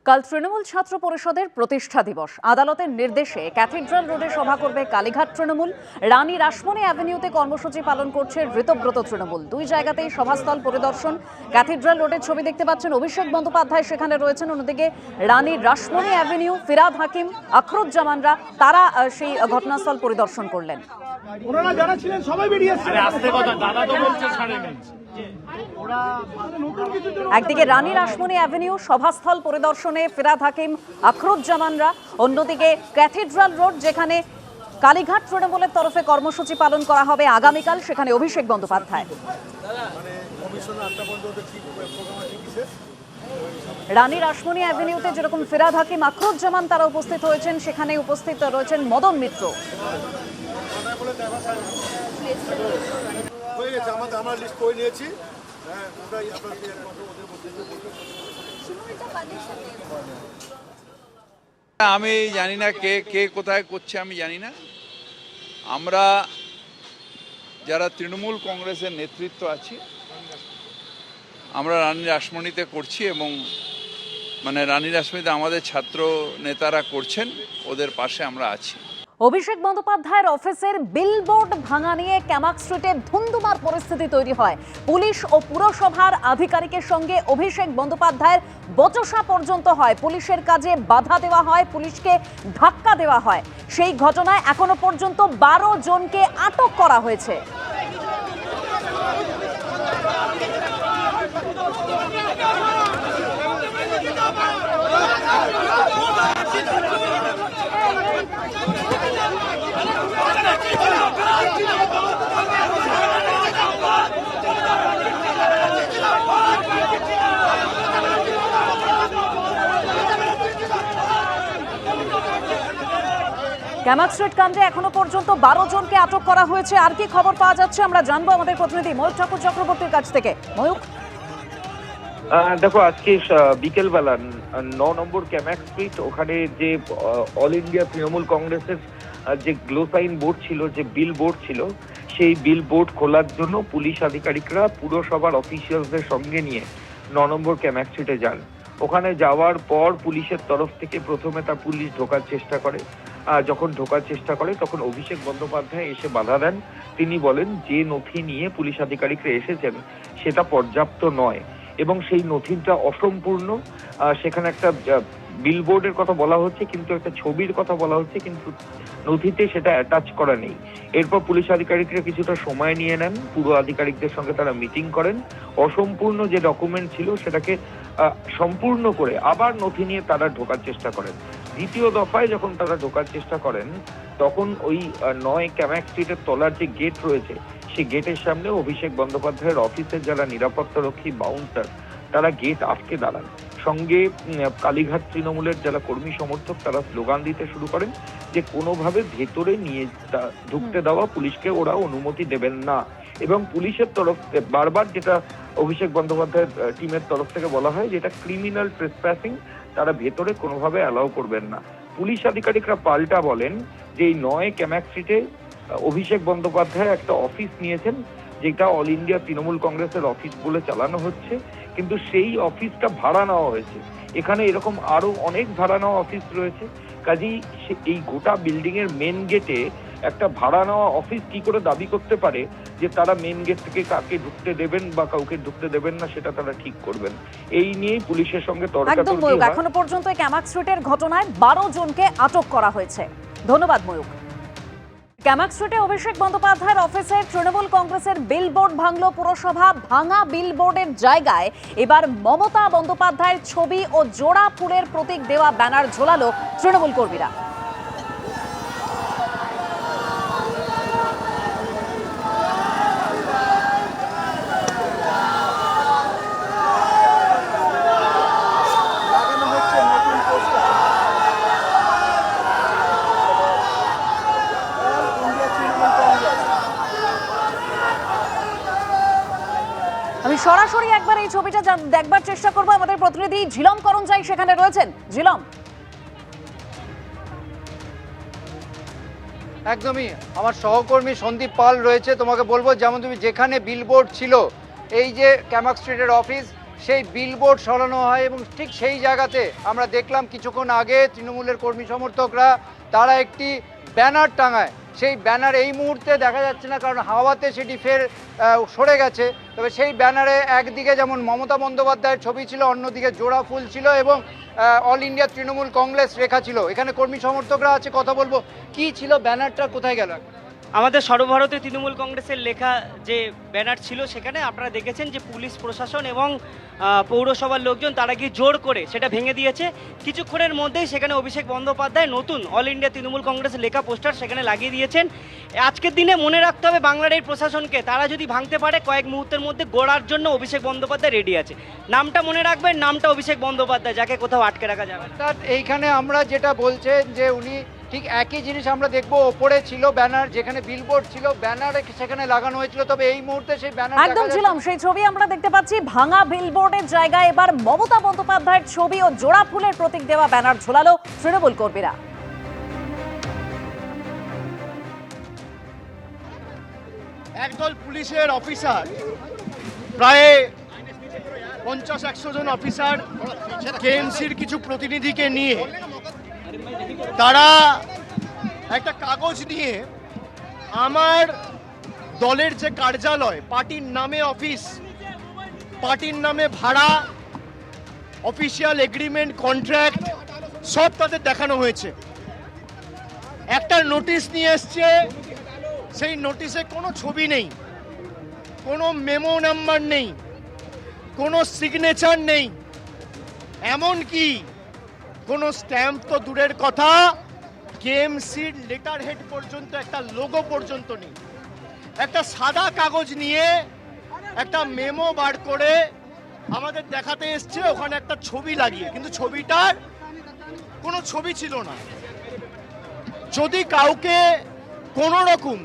কাল তৃণমূল ছাত্র পরিষদের প্রতিষ্ঠা দিবস। আদালতের নির্দেশে ক্যাথিড্রাল রোডে সভা করবে কালীঘাট তৃণমূল। রানী রাসমণি অ্যাভিনিউতে কর্মসূচি পালন করছে ঋতব্রত তৃণমূল। দুই জায়গাতেই সভাস্থল পরিদর্শন। ক্যাথিড্রাল রোডের ছবি দেখতে পাচ্ছেন, অভিষেক বন্দ্যোপাধ্যায় সেখানে রয়েছেন। অন্যদিকে রানী রাসমণি অ্যাভিনিউ, ফিরাদ হাকিম, আখরুজ্জামানরা তারা সেই ঘটনাস্থল পরিদর্শন করলেন। ওনারা যারা ছিলেন সবাই বেরিয়ে আসছে। দাদা তো বলছে ছাড়ে নেই। একদিকে রানী রাসমণি অ্যাভিনিউ সভাস্থল পরিদর্শনে ফিরাদ হাকিম, আখরুজ্জামানরা, অন্যদিকে ক্যাথিড্রাল রোড যেখানে কালীঘাট তৃণমূলের তরফে কর্মসূচি পালন করা হবে আগামীকাল, সেখানে অভিষেক বন্দ্যোপাধ্যায়। রানী রাসমণি অ্যাভিনিউতে যেরকম ফিরাদ হাকিম, আখরুজ্জামান তারা উপস্থিত হয়েছেন, সেখানে উপস্থিত রয়েছেন মদন মিত্র। আমি জানি না কে কে কোথায় করছে, আমি জানি না। আমরা যারা তৃণমূল কংগ্রেসের নেতৃত্ব আছি, আমরা রানী রাসমণিতে করছি এবং রানী রাসমণিতে আমাদের ছাত্র নেতারা করছেন, ওদের পাশে আমরা আছি। অভিষেক বন্দ্যোপাধ্যায়ের অফিসের বিলবোর্ড ভাঙা নিয়ে ক্যামাক স্ট্রিটে ধুন্ধুমার পরিস্থিতি তৈরি হয়। পুলিশ ও পুরসভার আধিকারিকের সঙ্গে অভিষেক বন্দ্যোপাধ্যায়ের বচসা পর্যন্ত হয়। পুলিশের কাজে বাধা দেওয়া হয়, পুলিশকে ধাক্কা দেওয়া হয়। সেই ঘটনায় এখনো পর্যন্ত 12 জনকে আটক করা হয়েছে। ক্যামাক স্ট্রিট কাণ্ডে এখনো পর্যন্ত 12 জনকে আটক করা হয়েছে। আর কি খবর পাওয়া যাচ্ছে আমরা জানবো আমাদের প্রতিনিধি ময়ূক ঠাকুর চক্রবর্তীর কাছ থেকে। ময়ূক, দেখো, আজকে বিকেলবেলা 9 নম্বর ক্যামাক স্ট্রিট, ওখানে যে অল ইন্ডিয়া তৃণমূল কংগ্রেসের যে গ্লো সাইন বোর্ড ছিল, যে বিল বোর্ড ছিল, সেই বিল বোর্ড খোলার জন্য পুলিশ আধিকারিকরা পুরসভার অফিসিয়ালসদের সঙ্গে নিয়ে 9 নম্বর ক্যামাক স্ট্রিটে যান। ওখানে যাওয়ার পর পুলিশের তরফ থেকে প্রথমে পুলিশ ঢোকার চেষ্টা করে। যখন ঢোকার চেষ্টা করে তখন অভিষেক বন্দ্যোপাধ্যায় এসে বাধা দেন। তিনি বলেন যে নথি নিয়ে পুলিশ আধিকারিকরা এসেছেন সেটা পর্যাপ্ত নয় এবং সেই নথিটা অসম্পূর্ণ। সেখানে একটা বিলবোর্ডের কথা বলা হচ্ছে, কিন্তু একটা ছবির কথা বলা হচ্ছে, কিন্তু নথিতে সেটা অ্যাটাচ করা নেই। এরপর পুলিশ আধিকারিকরা কিছুটা সময় নিয়ে নেন, পুরো আধিকারিকদের সঙ্গে তারা মিটিং করেন। অসম্পূর্ণ যে ডকুমেন্ট ছিল সেটাকে সম্পূর্ণ করে আবার নথি নিয়ে তারা ঢোকার চেষ্টা করেন। দ্বিতীয় দফায় যখন তারা ঢোকার চেষ্টা করেন তখন ওই 9 ক্যামাক স্ট্রিটের তলার যে গেট রয়েছে সেই গেটের সামনে অভিষেক বন্দ্যোপাধ্যায়ের অফিসের যারা নিরাপত্তারক্ষী বাউন্সার, তারা গেট আটকে দাঁড়ান। সঙ্গে কালীঘাট তৃণমূলের যারা কর্মী সমর্থক তারা স্লোগান দিতে শুরু করেন যে কোনোভাবে ভেতরে নিয়ে ঢুকতে দেওয়া পুলিশকে ওরা অনুমতি দেবেন না। এবং পুলিশের তরফ থেকে বারবার যেটা অভিষেক বন্দ্যোপাধ্যায়ের টিমের তরফ থেকে বলা হয় যেটা ক্রিমিনাল ট্রেসপ্যাসিং, তারা ভেতরে কোনোভাবে অ্যালাউ করবেন না। পুলিশ আধিকারিকরা পাল্টা বলেন যে এই 9 ক্যামাক স্ট্রিটে অভিষেক বন্দ্যোপাধ্যায় একটা অফিস নিয়েছেন, যেটা অল ইন্ডিয়া তৃণমূল কংগ্রেসের অফিস বলে চালানো হচ্ছে, কিন্তু সেই অফিসটা ভাড়া নেওয়া হয়েছে। এখানে এরকম আরো অনেক ভাড়া নেওয়া অফিস রয়েছে। কাজেই এই গোটা বিল্ডিং এর মেন গেটে একটা ভাড়া নেওয়া অফিস কি করে দাবি করতে পারে যে তারা মেন গেট থেকে কাকে ঢুকতে দেবেন বা কাউকে ঢুকতে দেবেন না সেটা তারা ঠিক করবেন। এই নিয়েই পুলিশের সঙ্গে তর্কাতর্কি হয়। এখনো পর্যন্ত এই ক্যামাক স্ট্রিটের ঘটনায় 12 জনকে আটক করা হয়েছে। ধন্যবাদ ময়ূক। ক্যামাক স্ট্রিটে অভিষেক বন্দ্যোপাধ্যায়ের অফিসে তৃণমূল কংগ্রেসের বিলবোর্ড ভাঙল পুরসভা। ভাঙা বিলবোর্ডের জায়গায় এবার মমতা বন্দ্যোপাধ্যায়ের ছবি ও জোড়া ফুলের প্রতীক দেওয়া ব্যানার ঝোলালো তৃণমূল কর্মীরা। আমি সরাসরি একবার এই ছবিটা দেখবার চেষ্টা করব। আমাদের প্রতিনিধি ঝিলম করঞ্জাই সেখানে রয়েছেন। ঝিলম, একদমই আমার সহকর্মী সন্দীপ পাল রয়েছে। তোমাকে বলবো, যেমন তুমি যেখানে বিলবোর্ড ছিল, এই যে ক্যামাক স্ট্রিটের অফিস, সেই বিলবোর্ড সরানো হয় এবং ঠিক সেই জায়গাতে আমরা দেখলাম কিছুক্ষণ আগে তৃণমূলের কর্মী সমর্থকরা তারা একটি ব্যানার টাঙায়। সেই ব্যানার এই মুহূর্তে দেখা যাচ্ছে না, কারণ হাওয়াতে সেটি ফের সরে গেছে। তবে সেই ব্যানারে একদিকে যেমন মমতা বন্দ্যোপাধ্যায়ের ছবি ছিল, অন্যদিকে জোড়া ফুল ছিল এবং অল ইন্ডিয়া তৃণমূল কংগ্রেস লেখা ছিল। এখানে কর্মী সমর্থকরা আছে, কথা বলবো। কি ছিল ব্যানারটা, কোথায় গেল? আমাদের সর্বভারতীয় তৃণমূল কংগ্রেসের লেখা যে ব্যানার ছিল সেখানে আপনারা দেখেছেন যে পুলিশ প্রশাসন এবং পৌরসভার লোকজন তারা গিয়ে জোর করে সেটা ভেঙে দিয়েছে। কিছুক্ষণের মধ্যেই সেখানে অভিষেক বন্দ্যোপাধ্যায় নতুন অল ইন্ডিয়া তৃণমূল কংগ্রেসের লেখা পোস্টার সেখানে লাগিয়ে দিয়েছেন। আজকের দিনে মনে রাখতে হবে বাংলার এই প্রশাসনকে, তারা যদি ভাঙতে পারে কয়েক মুহূর্তের মধ্যে গড়ার জন্য অভিষেক বন্দ্যোপাধ্যায় রেডি আছে। নামটা মনে রাখবেন, নামটা অভিষেক বন্দ্যোপাধ্যায়, যাকে কোথাও আটকে রাখা যাবে না। অর্থাৎ এইখানে আমরা যেটা বলছেন যে উনি ঠিক একই জিনিস আমরা দেখবো, ওপরে ছিল ব্যানার, যেখানে বিলবোর্ড ছিল ব্যানার সেখানে লাগানো হয়েছিল। তবে এই মুহূর্তে সেই ব্যানার একদম ছিলাম সেই ছবি আমরা দেখতে পাচ্ছি। ভাঙা বিলবোর্ডের জায়গায় এবার মমতা বন্দ্যোপাধ্যায়ের ছবি ও জোড়া ফুলের প্রতীক দেওয়া ব্যানার ঝোলালো তৃণমূল কর্মীরা। একদল পুলিশের অফিসার, প্রায় 50-100 জন অফিসার, কেএমসির কিছু প্রতিনিধিকে নিয়ে তারা একটা কাগজ নিয়ে আমার দলের যে কার্যালয়, পার্টির নামে অফিস, পার্টির নামে ভাড়া, অফিসিয়াল এগ্রিমেন্ট, কন্ট্রাক্ট সব তাদের দেখানো হয়েছে। একটা নোটিশ নিয়ে এসছে, সেই নোটিশে কোনো ছবি নেই, কোনো মেমো নাম্বার নেই, কোনো সিগনেচার নেই, এমন কি কোনো স্ট্যাম্প তো দূরের কথা, কেএমসির লেটার হেড পর্যন্ত, একটা লোগো পর্যন্ত নেই। একটা সাদা কাগজ নিয়ে একটা মেমো বার করে আমাদের দেখাতে এসছে, ওখানে একটা ছবি লাগিয়ে, কিন্তু ছবিটার কোনো ছবি ছিল না। যদি কাউকে কোনো রকম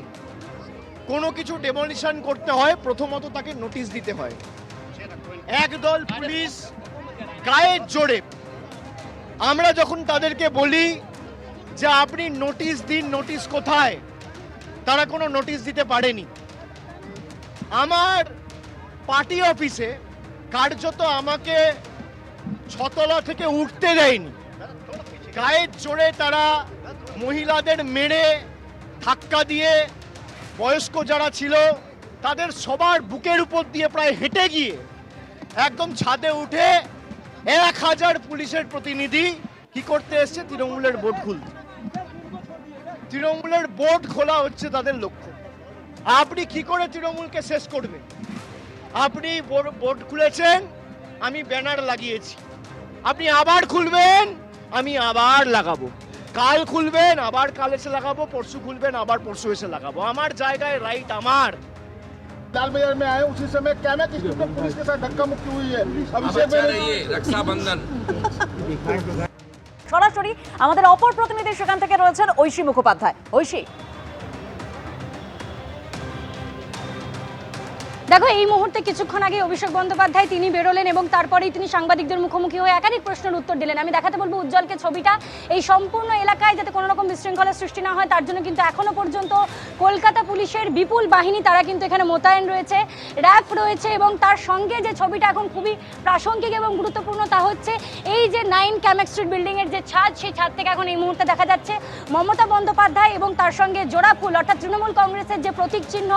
কোনো কিছু ডেমোলিশন করতে হয়, প্রথমত তাকে নোটিশ দিতে হয়। একদল পুলিশ গায়ের জোরে, আমরা যখন তাদেরকে বলি যে আপনি নোটিশ দিন, নোটিশ কোথায়, তারা কোনো নোটিশ দিতে পারেনি। আমার পার্টি অফিসে কার্যত আমাকে 6 তলা থেকে উঠতে দেয়নি। গায়ের জোরে তারা মহিলাদের মেরে, ধাক্কা দিয়ে, বয়স্ক যারা ছিল তাদের সবার বুকের উপর দিয়ে প্রায় হেঁটে গিয়ে একদম ছাদে উঠে 1000 পুলিশের প্রতিনিধি কি করতে এসছে, তৃণমূলের বোর্ড খুলতে। তৃণমূলের বোর্ড খোলা হচ্ছে তাদের লক্ষ্য। আপনি কি করে তৃণমূলকে শেষ করবেন? আপনি বোর্ড খুলেছেন, আমি ব্যানার লাগিয়েছি, আপনি আবার খুলবেন, আমি আবার লাগাবো, কাল খুলবেন, আবার কাল এসে লাগাবো, পরশু খুলবেন, আবার পরশু एसे लगाबो। আমার জায়গায় রাইট আমার। लाल बाजार में आए उसी समय कैमरा स्ट्रीट पर पुलिस के साथ धक्का मुक्की हुई है। अभिषेक रक्षाबंधन সরাসরি আমাদের অপর প্রতিনিধি সেখান থেকে রয়েছেন ঐশী মুখোপাধ্যায়। ঐশী, দেখো, এই মুহূর্তে কিছুক্ষণ আগে অভিষেক বন্দ্যোপাধ্যায় তিনি বেরোলেন এবং তারপরেই তিনি সাংবাদিকদের মুখোমুখি হয়ে একাধিক প্রশ্নের উত্তর দিলেন। আমি দেখাতে বলবো উজ্জ্বলকে ছবিটা। এই সম্পূর্ণ এলাকায় যাতে কোনো রকম বিশৃঙ্খলা সৃষ্টি না হয় তার জন্য কিন্তু এখনো পর্যন্ত কলকাতা পুলিশের বিপুল বাহিনী তারা কিন্তু এখানে মোতায়েন রয়েছে, র্যাব রয়েছে এবং তার সঙ্গে যে ছবিটা এখন খুবই প্রাসঙ্গিক এবং গুরুত্বপূর্ণ তা হচ্ছে এই যে 9 ক্যামেক স্ট্রিট বিল্ডিংয়ের যে ছাদ, সেই ছাদ থেকে এখন এই মুহূর্তে দেখা যাচ্ছে মমতা বন্দ্যোপাধ্যায় এবং তার সঙ্গে জোড়া ফুল অর্থাৎ তৃণমূল কংগ্রেসের যে প্রতীক চিহ্ন,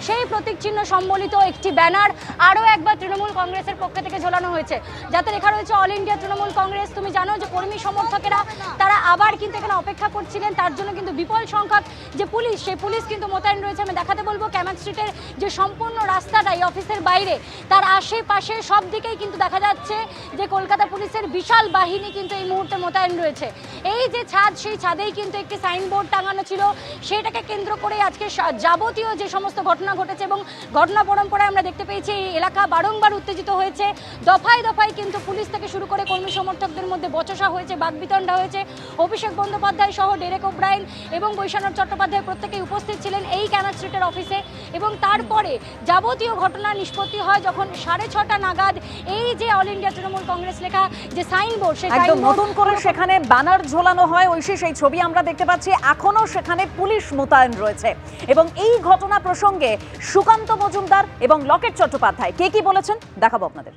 সেই প্রতীক চিহ্ন সম্বলিত একটি ব্যানার আরও একবার তৃণমূল কংগ্রেসের পক্ষ থেকে ঝোলানো হয়েছে, যাতে লেখা রয়েছে অল ইন্ডিয়া তৃণমূল কংগ্রেস। তুমি জানো যে কর্মী সমর্থকেরা তারা আবার কিন্তু এখানে অপেক্ষা করছিলেন, তার জন্য কিন্তু বিপুল সংখ্যক যে পুলিশ, সেই পুলিশ কিন্তু মোতায়েন রয়েছে। আমি দেখাতে বলবো ক্যামাক স্ট্রিটের যে সম্পূর্ণ রাস্তাটা এই অফিসের বাইরে, তার আশেপাশে সব দিকেই কিন্তু দেখা যাচ্ছে যে কলকাতা পুলিশের বিশাল বাহিনী কিন্তু এই মুহূর্তে মোতায়েন রয়েছে। এই যে ছাদ, সেই ছাদেই কিন্তু একটি সাইনবোর্ড টাঙানো ছিল, সেটাকে কেন্দ্র করে আজকে যাবতীয় যে সমস্ত ঘটনা ঘটেছে এবং ঘটনা পরম্পরায় আমরা দেখতে পেয়েছি এই এলাকা বারংবার উত্তেজিত হয়েছে। দফায় দফায় কিন্তু পুলিশ থেকে শুরু করে কর্মী সমর্থকদের মধ্যে বচসা হয়েছে, বাকবিতণ্ডা হয়েছে। অভিষেক বন্দ্যোপাধ্যায় সহ ডেরেক ওব্রায়েন এবং বৈশানব চট্টোপাধ্যায় প্রত্যেকেই উপস্থিত ছিলেন এই ক্যামাক স্ট্রিটের অফিসে এবং তারপরে যাবতীয় ঘটনা নিষ্পত্তি হয় যখন 6:30 নাগাদ এই যে অল ইন্ডিয়া তৃণমূল কংগ্রেস লেখা যে সাইনবোর্ড, সেই একদম নতুন করে সেখানে ব্যানার ঝোলানো হয়। ঐশী, সেই ছবি আমরা দেখতে পাচ্ছি, এখনো সেখানে পুলিশ মোতায়েন রয়েছে এবং এই ঘটনা প্রসঙ্গে সুকান্ত মজুমদার এবং লকেট চট্টোপাধ্যায় কে কি বলেছেন দেখাবো আপনাদের।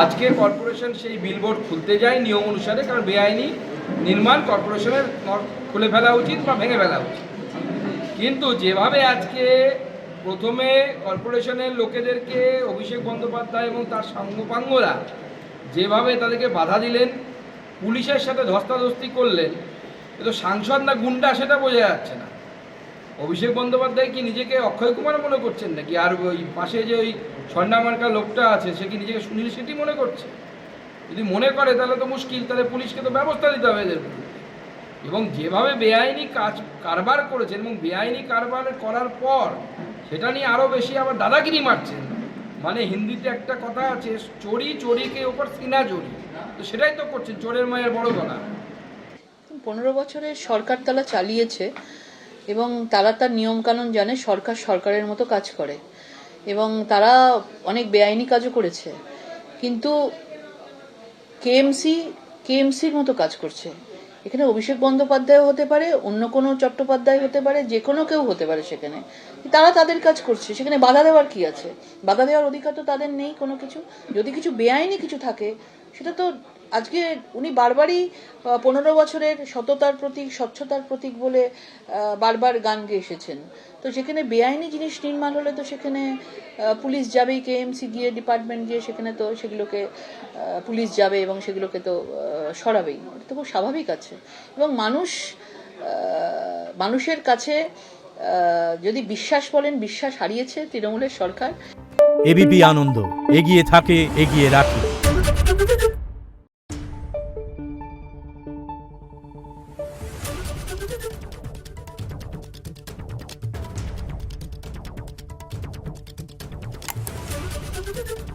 আজকে কর্পোরেশন সেই বিলবোর্ড খুলতে যায় নিয়ম অনুসারে, কারণ বেআইনি নির্মাণ কর্পোরেশনের খুলে ফেলা উচিত বা ভেঙে ফেলা উচিত। কিন্তু যেভাবে আজকে প্রথমে কর্পোরেশনের লোকেদেরকে অভিষেক বন্দ্যোপাধ্যায় এবং তার সাঙ্গপাঙ্গরা যেভাবে তাদেরকে বাধা দিলেন, পুলিশের সাথে ধস্তাধস্তি করলেন, এ তো সাংসদ না গুন্ডা সেটা বোঝা যাচ্ছে না। অভিষেক বন্দ্যোপাধ্যায় কি নিজেকে অক্ষয় কুমার মনে করছেন নাকি? আর ওই পাশে যে ওই ছন্ডা মার্কা লোকটা আছে সে কি নিজেকে সুনীল শেঠি মনে করছে? যদি মনে করে তাহলে তো মুশকিল, তাহলে পুলিশকে তো ব্যবস্থা দিতে হবে এদের বিরুদ্ধে। এবং যেভাবে বেআইনি কারবার করেছেন এবং বেআইনি কারবার করার পর সেটা নিয়ে আরও বেশি আবার দাদাগিরি মারছেন। মানে হিন্দিতে একটা কথা আছে, চোরি চোরিকে ওপর সিনা চোরি, তো সেটাই তো করছেন, চোরের মায়ের বড় গলা। 15 বছরে সরকার তারা চালিয়েছে এবং তারা তার নিয়মকানুন জানে, সরকার সরকারের মতো কাজ করে এবং তারা অনেক বেআইনি কাজও করেছে, কিন্তু কেএমসির মতো কাজ করছে। এখানে অভিষেক বন্দ্যোপাধ্যায় হতে পারে, অন্য কোনো চট্টোপাধ্যায় হতে পারে, যে কোনো কেউ হতে পারে, সেখানে তারা তাদের কাজ করছে। সেখানে বাধা দেওয়ার কি আছে? বাধা দেওয়ার অধিকার তো তাদের নেই কোনো কিছু। যদি কিছু বেআইনি কিছু থাকে সেটা তো আজকে উনি বারবারই 15 বছরের সততার প্রতীক, স্বচ্ছতার প্রতীক বলে বারবার গান গেয়ে এসেছেন। তো সেখানে বেআইনি জিনিস নির্মাণ হলে তো সেখানে পুলিশ যাবেই, কেএমসি গিয়ে, ডিপার্টমেন্ট গিয়ে সেখানে তো সেগুলোকে পুলিশ যাবে এবং সেগুলোকে তো সরাবেই। এটা তো খুব স্বাভাবিক আছে। এবং মানুষের কাছে যদি বিশ্বাস বলেন, বিশ্বাস হারিয়েছে তৃণমূলের সরকার। এবিপি আনন্দ, এগিয়ে থাকে, এগিয়ে রাখে। Thank you.